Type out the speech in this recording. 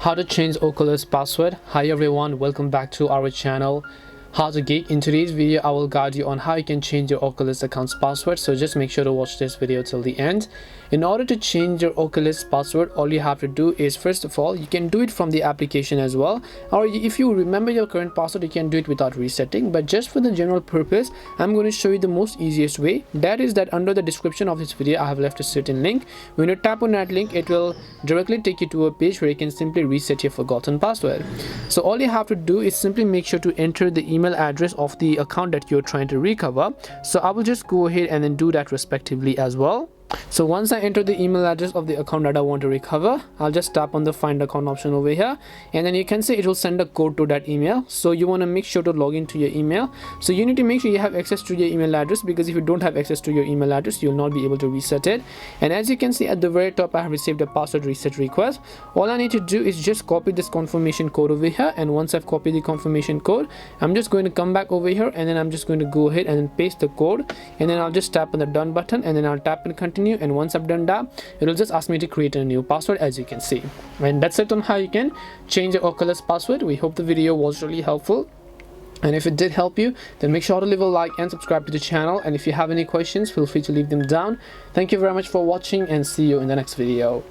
How to change Oculus password. Hi everyone, welcome back to our channel How to Geek. In today's video I will guide you on how you can change your Oculus account's password, so just make sure to watch this video till the end. In order to change your Oculus password, all you have to do is, first of all, you can do it from the application as well, or if you remember your current password you can do it without resetting, but just for the general purpose I'm going to show you the most easiest way. That is that under the description of this video I have left a certain link. When you tap on that link, it will directly take you to a page where you can simply reset your forgotten password. So all you have to do is simply make sure to enter the email address of the account that you're trying to recover. So I will just go ahead and then do that respectively as well. So once I enter the email address of the account that I want to recover, I'll just tap on the find account option over here, and then you can see it will send a code to that email. So you want to make sure to log into your email. So you need to make sure you have access to your email address, because if you don't have access to your email address you'll not be able to reset it. And as you can see at the very top, I have received a password reset request. All I need to do is just copy this confirmation code over here, and once I've copied the confirmation code, I'm just going to come back over here, and then I'm just going to go ahead and then paste the code, and then I'll just tap on the done button, and then I'll tap and continue. And once I've done that, it will just ask me to create a new password, as you can see. And that's it on how you can change your Oculus password. We hope the video was really helpful, and if it did help you, then make sure to leave a like and subscribe to the channel. And if you have any questions, feel free to leave them down. Thank you very much for watching, and see you in the next video.